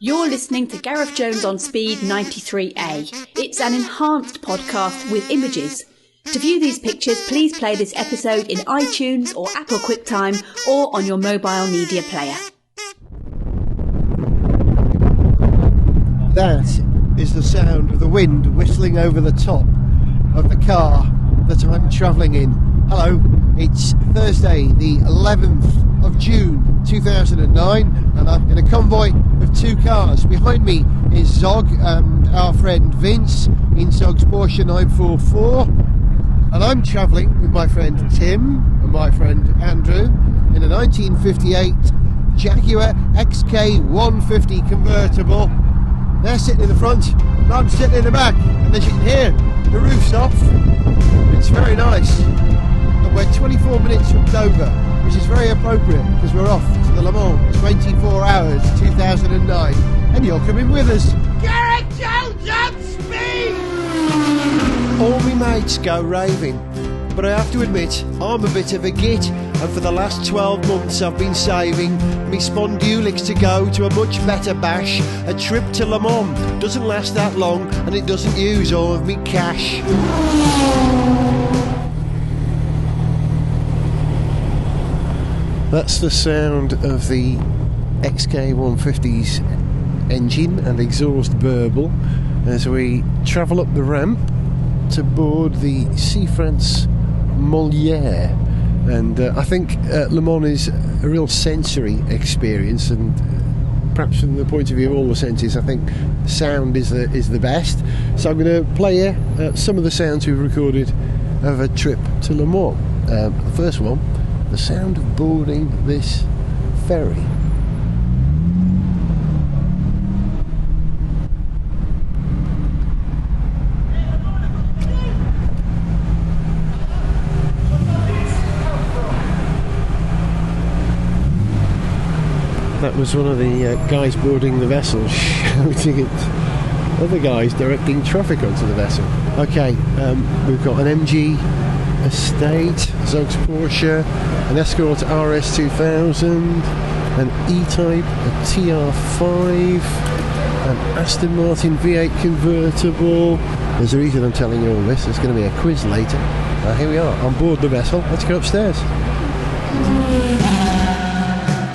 You're listening to Gareth Jones on Speed 93A. It's an enhanced podcast with images. To view these pictures, please play this episode in iTunes or Apple QuickTime or on your mobile media player. That is the sound of the wind whistling over the top of the car that I'm travelling in. Hello, it's Thursday the 11th of June 2009 and I'm in a convoy of two cars. Behind me is Zog and our friend Vince in Zog's Porsche 944, and I'm travelling with my friend Tim and my friend Andrew in a 1958 Jaguar XK150 convertible. They're sitting in the front, and I'm sitting in the back, and as you can hear, the roof's off. It's very nice. And we're 24 minutes from Dover, which is very appropriate because we're off to the Le Mans 24 Hours 2009, and you're coming with us. Gareth Jones on Speed! All me mates go raving, but I have to admit, I'm a bit of a git, and for the last 12 months I've been saving me spondulics to go to a much better bash. A trip to Le Mans doesn't last that long, and it doesn't use all of me cash. That's the sound of the XK150's engine and exhaust burble as we travel up the ramp to board the Sea France Molière. And I think Le Mans is a real sensory experience, and perhaps from the point of view of all the senses, I think sound is the best. So I'm going to play you some of the sounds we've recorded of a trip to Le Mans. The first one, the sound of boarding this ferry. That was one of the guys boarding the vessel shouting at other guys directing traffic onto the vessel. Okay, we've got an MG Estate, Zog's Porsche, an Escort RS 2000, an E-Type, a TR5, an Aston Martin V8 convertible. There's a reason I'm telling you all this. There's going to be a quiz later. Here we are on board the vessel. Let's go upstairs.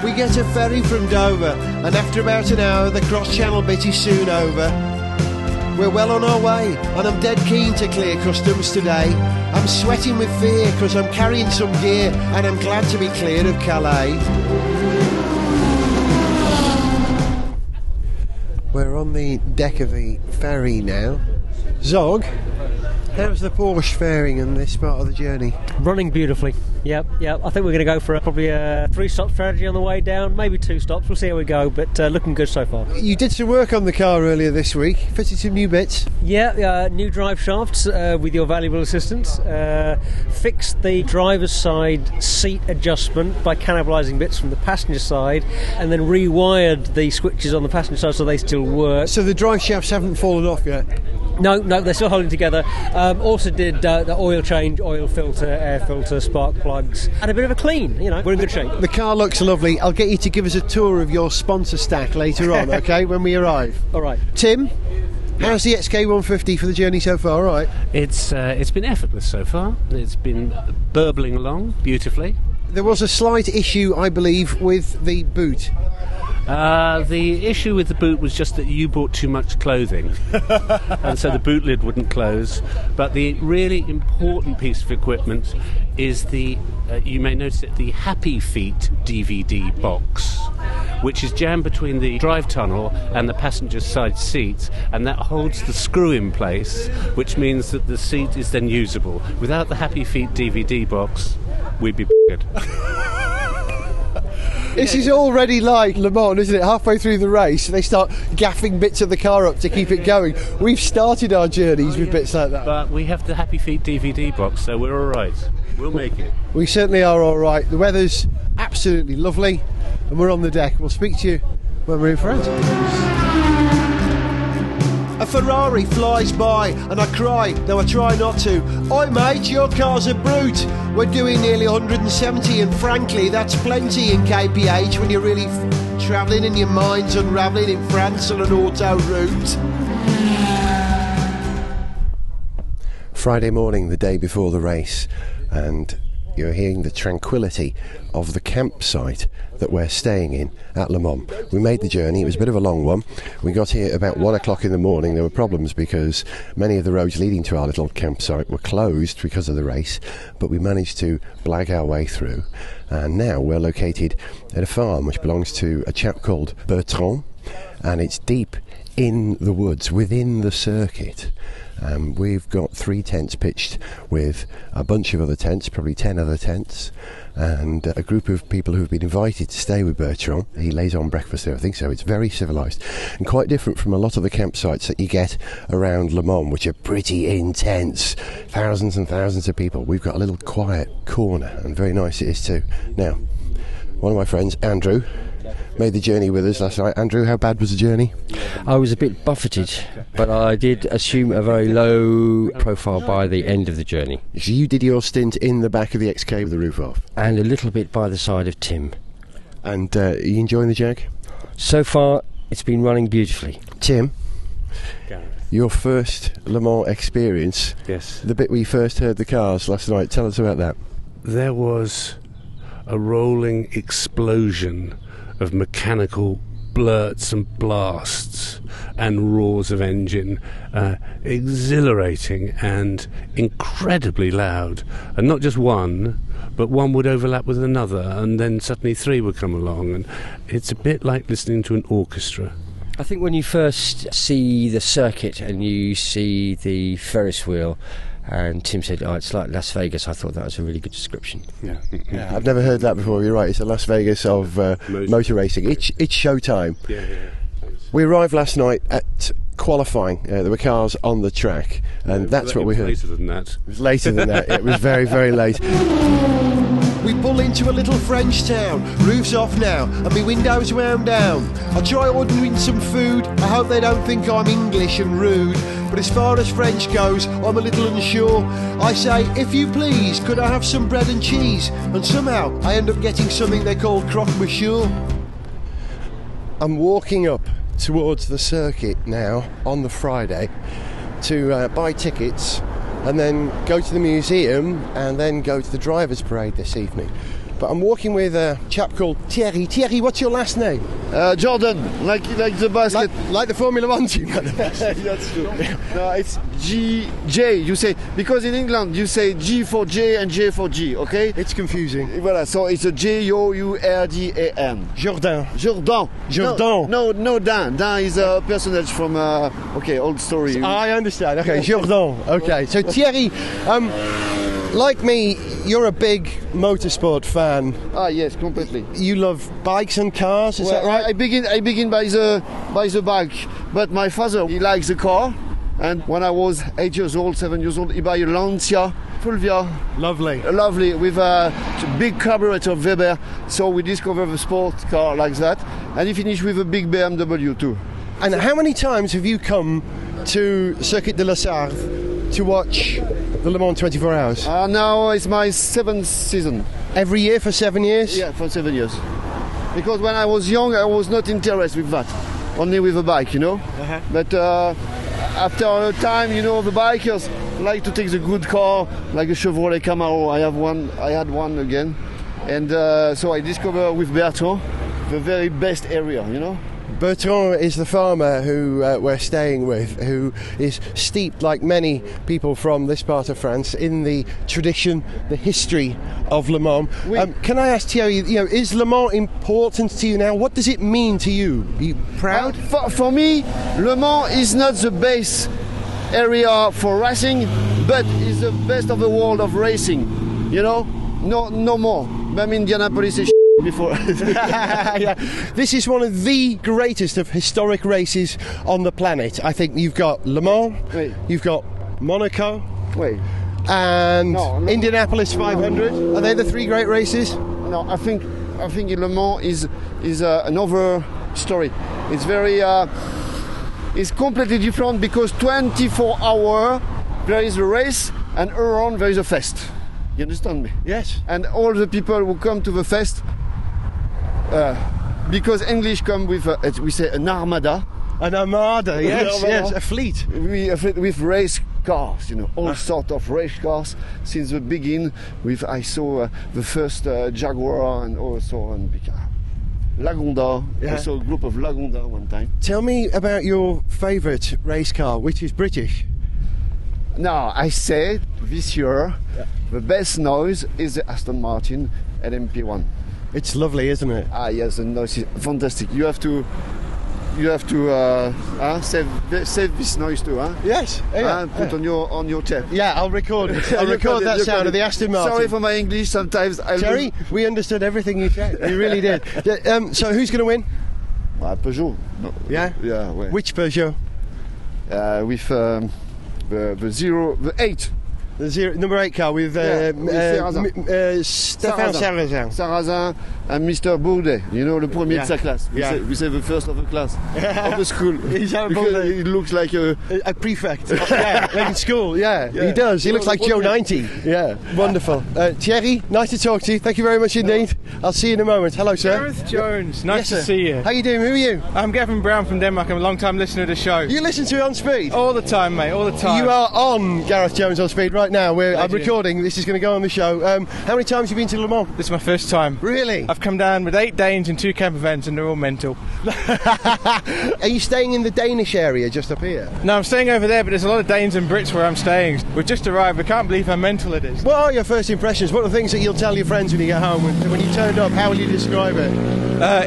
We get a ferry from Dover, and after about an hour the cross-channel bit is soon over. We're well on our way, and I'm dead keen to clear customs today. I'm sweating with fear because I'm carrying some gear, and I'm glad to be clear of Calais. We're on the deck of the ferry now. Zog, how's the Porsche faring in this part of the journey? Running beautifully. Yep. I think we're going to go for probably a 3-stop strategy on the way down, maybe 2 stops. We'll see how we go, but looking good so far. You did some work on the car earlier this week, fitted some new bits. Yeah, new drive shafts with your valuable assistance. Fixed the driver's side seat adjustment by cannibalising bits from the passenger side, and then rewired the switches on the passenger side so they still work. So the drive shafts haven't fallen off yet? No, they're still holding together. Also did the oil change, oil filter, air filter, spark plugs, and a bit of a clean. We're in good shape. The car looks lovely. I'll get you to give us a tour of your sponsor stack later on, okay, when we arrive. All right. Tim, how's the XK150 for the journey so far? All right. It's been effortless so far. It's been burbling along beautifully. There was a slight issue, I believe, with the boot. The issue with the boot was just that you bought too much clothing and so the boot lid wouldn't close. But the really important piece of equipment is the you may notice it, the Happy Feet DVD box, which is jammed between the drive tunnel and the passenger side seats, and that holds the screw in place, which means that the seat is then usable. Without the Happy Feet DVD box, we'd be good. This is already like Le Mans, isn't it? Halfway through the race, they start gaffing bits of the car up to keep it going. We've started our journeys with bits like that. But we have the Happy Feet DVD box, so we're all right. We'll make it. We certainly are all right. The weather's absolutely lovely, and we're on the deck. We'll speak to you when we're in France. A Ferrari flies by and I cry, though I try not to. Oi mate, your car's a brute. We're doing nearly 170 and frankly that's plenty in KPH when you really travelling and your mind's unravelling in France on an auto route. Friday morning, the day before the race, and you're hearing the tranquility of the campsite that we're staying in at Le Mans. We made the journey. It was a bit of a long one. We got here about 1 o'clock in the morning. There were problems because many of the roads leading to our little campsite were closed because of the race, but we managed to blag our way through. And now we're located at a farm which belongs to a chap called Bertrand, and it's deep in the woods within the circuit. We've got 3 tents pitched with a bunch of other tents, probably 10 other tents, and a group of people who've been invited to stay with Bertrand. He lays on breakfast there, I think, so it's very civilised and quite different from a lot of the campsites that you get around Le Mans, which are pretty intense, thousands and thousands of people. We've got a little quiet corner, and very nice it is too. Now, one of my friends, Andrew, made the journey with us last night. Andrew, how bad was the journey? I was a bit buffeted, but I did assume a very low profile by the end of the journey. So you did your stint in the back of the XK with the roof off? And a little bit by the side of Tim. And are you enjoying the Jag? So far, it's been running beautifully. Tim, Gareth. your first Le Mans experience, Yes. the bit where you first heard the cars last night, tell us about that. There was a rolling explosion of mechanical blurts and blasts and roars of engine, exhilarating and incredibly loud. And not just one, but one would overlap with another, and then suddenly 3 would come along, and it's a bit like listening to an orchestra. I think when you first see the circuit and you see the Ferris wheel, and Tim said, "Oh, it's like Las Vegas," I thought that was a really good description. Yeah. Yeah, I've never heard that before. You're right, it's the Las Vegas of motor racing. It's showtime. Yeah. Thanks. We arrived last night at qualifying. There were cars on the track, and that's what we heard. Later than that. It was later than that. It was very, very late. We pull into a little French town. Roof's off now, and my window's wound down. I try ordering some food. I hope they don't think I'm English and rude. But as far as French goes, I'm a little unsure. I say, "If you please, could I have some bread and cheese?" And somehow I end up getting something they call croque monsieur. I'm walking up towards the circuit now on the Friday to buy tickets and then go to the museum and then go to the drivers' parade this evening. But I'm walking with a chap called Thierry. Thierry, what's your last name? Jordan, like the basket. Like the Formula One team. That's true. No, it's J. You say, because in England you say G for J and J for G. Okay? It's confusing. Voilà, so it's a J-O-U-R-D-A-N. Jordan. Jordan. Jordan. No, Dan. Dan is a personage from old story. I understand. Okay, Jordan. Okay, so Thierry, like me, you're a big motorsport fan. Ah, yes, completely. You love bikes and cars, is that right? I begin by the bike, but my father, he likes the car, and when I was 8 years old, 7 years old, he buy a Lancia Fulvia. Lovely. Lovely, with a big carburetor Weber, so we discovered the sport car like that, and he finished with a big BMW too. And how many times have you come to Circuit de La Sarthe to watch the Le Mans 24 Hours? Now it's my 7th season. Every year for 7 years? Yeah, for 7 years. Because when I was young, I was not interested with that. Only with a bike, you know. Uh-huh. But after a time, you know, the bikers like to take the good car, like a Chevrolet Camaro. I had one again. And so I discovered with Bertrand the very best area, you know. Bertrand is the farmer who we're staying with, who is steeped, like many people from this part of France, in the tradition, the history of Le Mans. Oui. Can I ask Thierry, is Le Mans important to you now? What does it mean to you? Are you proud? For me, Le Mans is not the base area for racing, but is the best of the world of racing. You know, no more. I mean, Indianapolis is before. Yeah. This is one of the greatest of historic races on the planet. I think you've got Le Mans, Oui. you've got Monaco, Wait. and No. Indianapolis 500. Are they the 3 great races? No, I think Le Mans is another story. It's very it's completely different because 24 hours there is a race and around there is a fest. You understand me? Yes. And all the people who come to the fest because English come with we say an armada. An armada, yes, a fleet. With race cars, all sort of race cars since the beginning. I saw the first Jaguar and also Lagonda. Yeah. I saw a group of Lagonda one time. Tell me about your favourite race car, which is British. Now, I say this year the best noise is the Aston Martin LMP1. It's lovely, isn't it? Yes, the noise is fantastic. You have to save this noise too, huh? Yes. Put on your tape. Yeah, I'll record it. I'll record that sound of the Aston Martin. Sorry for my English. Sometimes Terry, we understood everything you said. We really did. So who's going to win? Peugeot. No. Yeah. Yeah. Ouais. Which Peugeot? With the 8. The number 8 car with Stéphane Sarrazin. Sarrazin and Mr. Bourdet, le premier de sa classe. Yeah. We say the first of the class of the school. Because he looks like a prefect. Yeah, like in school. Yeah, he does. He looks like Joe 90. Yeah, wonderful. Thierry, nice to talk to you. Thank you very much indeed. I'll see you in a moment. Hello, sir. Gareth Jones, nice to see you. How you doing? Who are you? I'm Gavin Brown from Denmark. I'm a long time listener to the show. You listen to it on speed? All the time, mate, all the time. You are on Gareth Jones on speed right now. I'm recording. This is going to go on the show. How many times have you been to Le Mans? This is my first time. Really? I've come down with 8 Danes and 2 camper vans and they're all mental. Are you staying in the Danish area just up here? No, I'm staying over there, but there's a lot of Danes and Brits where I'm staying. We've just arrived. We can't believe how mental it is. What are your first impressions? What are the things that you'll tell your friends when you get home? When you turned up, how will you describe it?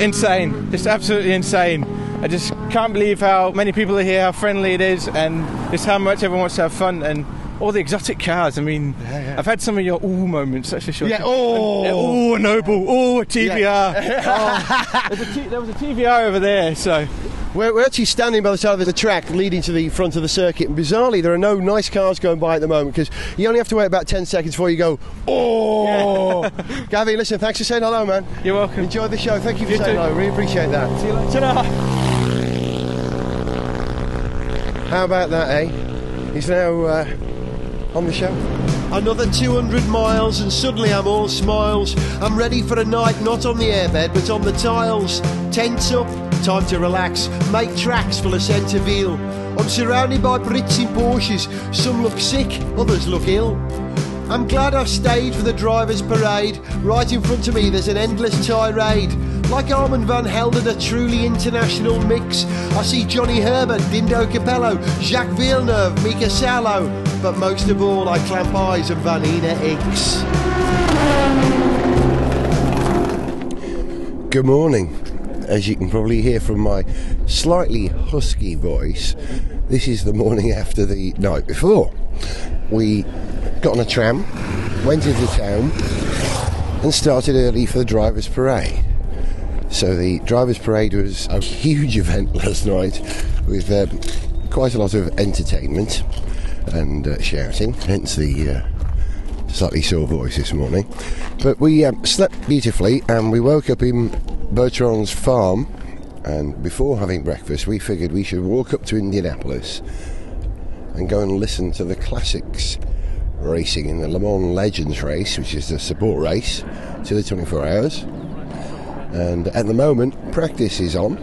Insane. Just absolutely insane. I just can't believe how many people are here, how friendly it is, and just how much everyone wants to have fun, and all the exotic cars. I mean, I've had some of your moments, that's for sure. Yeah, a Noble, a TVR. Yeah. There was a TVR over there, so... We're actually standing by the side of the track leading to the front of the circuit, and bizarrely there are no nice cars going by at the moment because you only have to wait about 10 seconds before you go, oh! Gavin, listen, thanks for saying hello, man. You're welcome. Enjoy the show. Thank you for saying hello. Really appreciate that. See you later. Ta-da. How about that, eh? He's now on the show. Another 200 miles and suddenly I'm all smiles. I'm ready for a night not on the airbed but on the tiles. Tents up, time to relax, make tracks full of Centerville. I'm surrounded by Brits in Porsches. Some look sick, others look ill. I'm glad I've stayed for the drivers' parade. Right in front of me there's an endless tirade. Like Armand Van Helden, a truly international mix. I see Johnny Herbert, Dindo Capello, Jacques Villeneuve, Mika Salo. But most of all, I clamp eyes on Vanina X. Good morning. As you can probably hear from my slightly husky voice, this is the morning after the night before. We got on a tram, went into town, and started early for the drivers' parade. So the drivers' parade was a huge event last night with quite a lot of entertainment and shouting, hence the slightly sore voice this morning. But we slept beautifully and we woke up in Bertrand's farm, and before having breakfast we figured we should walk up to Indianapolis and go and listen to the classics racing in the Le Mans Legends race, which is the support race to the 24 hours. And at the moment practice is on,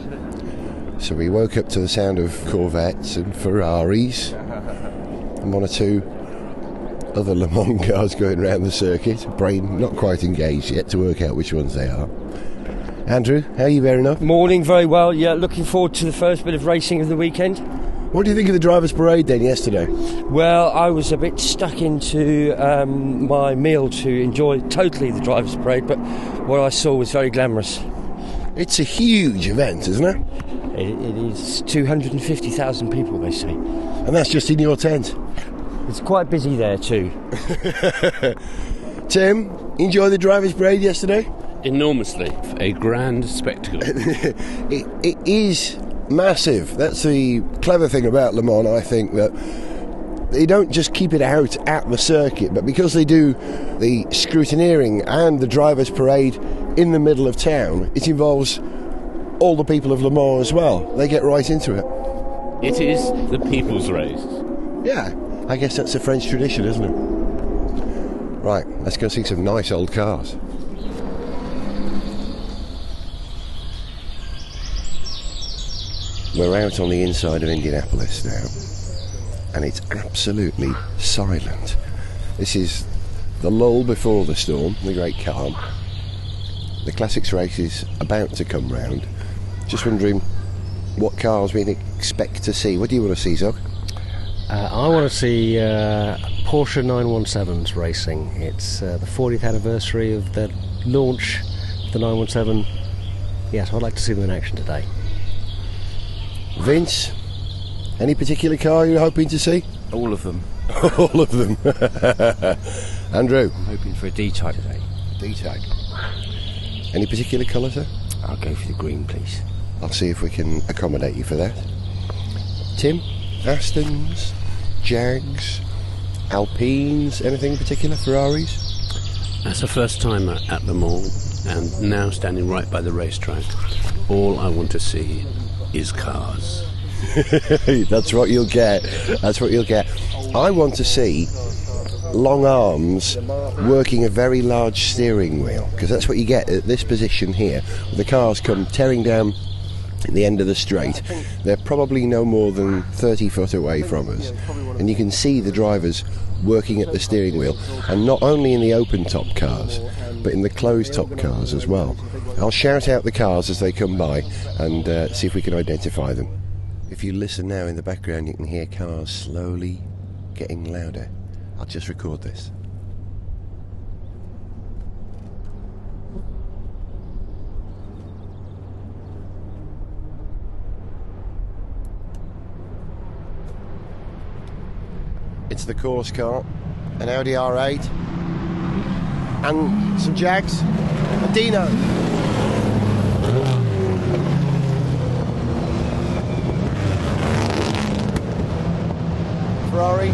so we woke up to the sound of Corvettes and Ferraris and one or two other Le Mans cars going around the circuit. Brain not quite engaged yet to work out which ones they are. Andrew, how are you bearing up? Morning, very well. Yeah, looking forward to the first bit of racing of the weekend. What do you think of the drivers' parade then yesterday? Well, I was a bit stuck into my meal to enjoy totally the drivers' parade, but what I saw was very glamorous. It's a huge event, isn't it? It is 250,000 people, they say. And that's just in your tent? It's quite busy there too. Tim, enjoy the drivers' parade yesterday? Enormously. A grand spectacle. It is massive. That's the clever thing about Le Mans, I think, that they don't just keep it out at the circuit, but because they do the scrutineering and the drivers' parade in the middle of town, it involves all the people of Le Mans as well. They get right into it. It is the people's race. Yeah, I guess that's a French tradition, isn't it? Right, let's go see some nice old cars. We're out on the inside of Indianapolis now, and it's absolutely silent. This is the lull before the storm, the great calm. The Classics race is about to come round. Just wondering what cars we expect to see. What do you want to see, Zog? I want to see Porsche 917s racing. It's the 40th anniversary of the launch of the 917. Yes, I'd like to see them in action today. Vince, any particular car you're hoping to see? All of them. All of them. Andrew? I'm hoping for a D-Type today. D-Type. Any particular colour, sir? I'll go for the green, please. I'll see if we can accommodate you for that. Tim? Astons? Jags? Alpines? Anything in particular? Ferraris? That's the first time at the mall, and now standing right by the racetrack. All I want to see is cars. That's what you'll get. That's what you'll get. I want to see long arms working a very large steering wheel, because that's what you get at this position here. The cars come tearing down at the end of the straight. They're probably no more than 30 foot away from us, and you can see the drivers working at the steering wheel, and not only in the open top cars but in the closed top cars as well. I'll shout out the cars as they come by and see if we can identify them. If you listen now in the background, you can hear cars slowly getting louder. I'll just record this. It's the course car, an Audi R8, and some Jags, a Dino. Ferrari.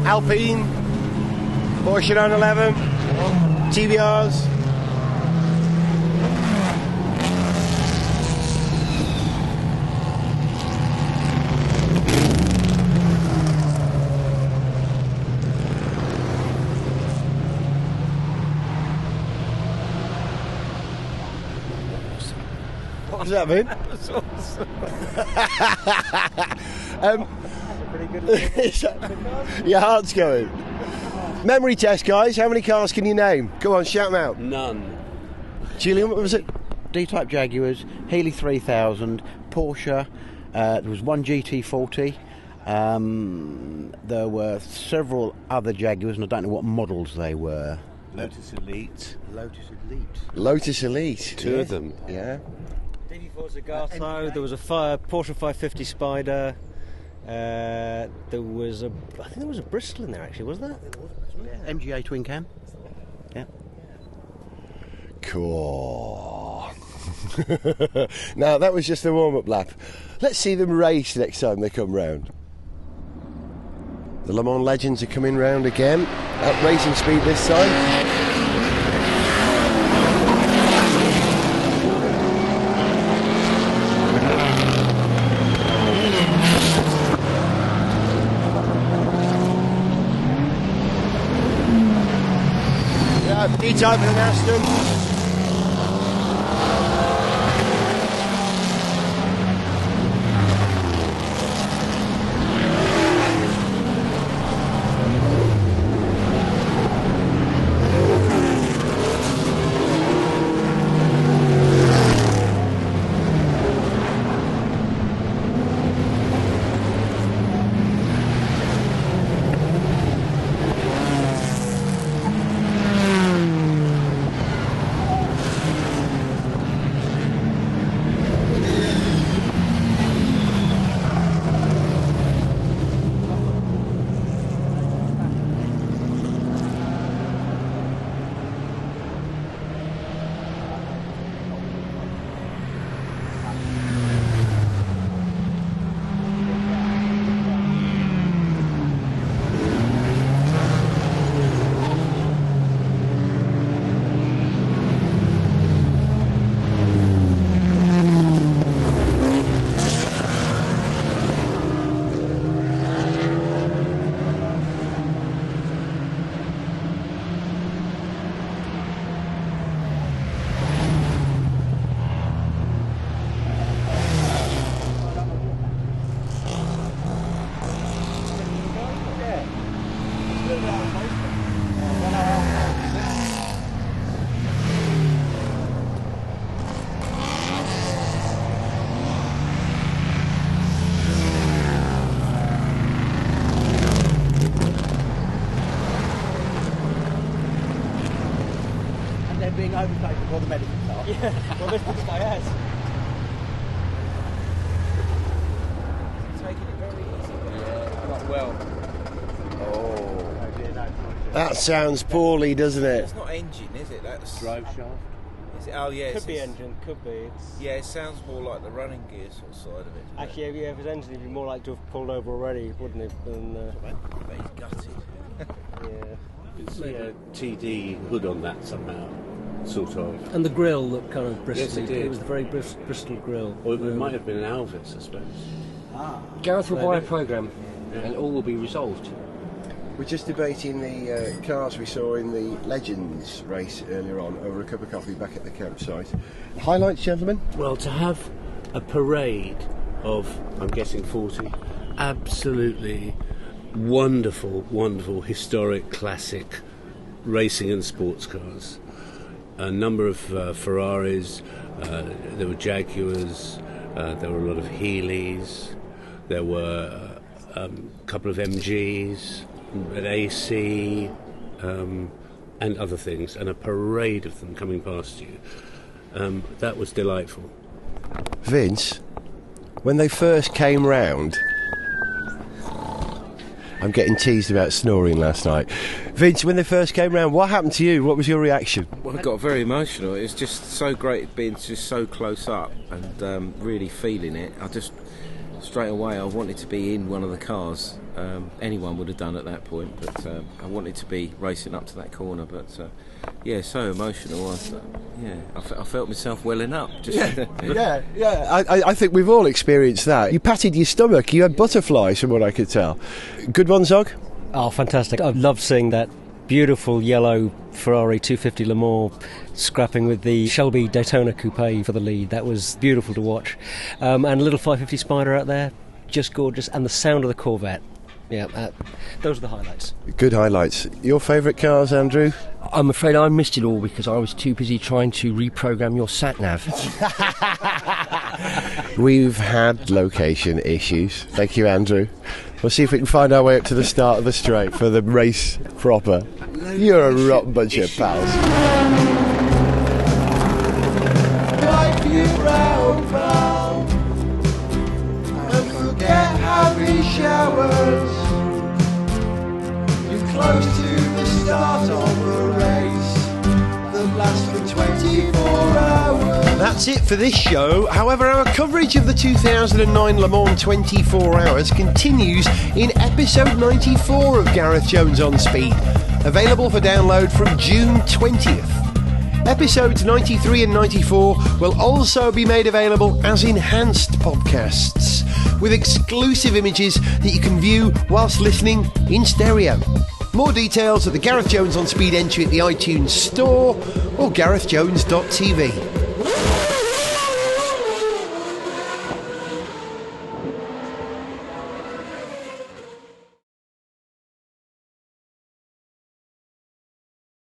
Alpine. Porsche 911, TBRs. What does that mean? That's awesome. Your heart's going. Memory test, guys. How many cars can you name? Go on, shout them out. None. Julian, what was it? D-Type Jaguars, Healy 3000, Porsche, there was one GT40, there were several other Jaguars, and I don't know what models they were. Lotus Elite. Lotus Elite. Two of them. Yeah. DB4 Zagato, there was a Porsche 550 Spider, I think there was a Bristol in there actually, wasn't there? MGA twin cam. Yeah. Cool. Now, that was just the warm-up lap. Let's see them race next time they come round. The Le Mans legends are coming round again, at racing speed this time. D-Type and an Aston. overtake before the medical car. Yeah, well, this guy has. Taking it very easy. Yeah, not well. That sounds poorly, doesn't it? It's not engine, is it? That's drive shaft. Is it? Oh yeah. Could be engine, could be. Yeah, it sounds more like the running gear sort of side of it. Actually, if it was engine, it'd be more like to have pulled over already, wouldn't it? Than, But he's gutted. yeah. It's a TD hood on that somehow, sort of. And the grill looked kind of bristly. Yes, it did. It was the very Bristol grill. Or it might have been an Alvis, I suppose. Gareth will buy a programme and all will be resolved. We're just debating the cars we saw in the Legends race earlier on over a cup of coffee back at the campsite. Highlights, gentlemen? Well, to have a parade of, I'm guessing 40, absolutely wonderful, historic, classic racing and sports cars. A number of Ferraris, there were Jaguars, there were a lot of Healey's, there were a couple of MGs, an AC, and other things, and a parade of them coming past you. That was delightful. Vince, when they first came round... I'm getting teased about snoring last night. Vince, when they first came round, what happened to you? What was your reaction? Well, I got very emotional. It was just so great being just so close up and really feeling it. I just, straight away, I wanted to be in one of the cars. Anyone would have done at that point, but I wanted to be racing up to that corner. But yeah, so emotional. I felt myself welling up. Just I think we've all experienced that. You patted your stomach. You had butterflies, from what I could tell. Good one, Zog? Oh, fantastic. I loved seeing that beautiful yellow Ferrari 250 Le Mans scrapping with the Shelby Daytona Coupe for the lead. That was beautiful to watch. And a little 550 Spider out there, just gorgeous. And the sound of the Corvette. Yeah, those are the highlights. Good highlights. Your favourite cars, Andrew? I'm afraid I missed it all because I was too busy trying to reprogram your sat-nav. We've had location issues. Thank you, Andrew. We'll see if we can find our way up to the start of the straight for the race proper. You're a rotten bunch of pals. Wipe you round, pal, and forget having showers. You're close to the start of a race that lasts for 24 hours. That's it for this show. However, our coverage of the 2009 Le Mans 24 Hours continues in episode 94 of Gareth Jones on Speed, available for download from June 20th. Episodes 93 and 94 will also be made available as enhanced podcasts, with exclusive images that you can view whilst listening in stereo. More details at the Gareth Jones on Speed entry at the iTunes Store or garethjones.tv.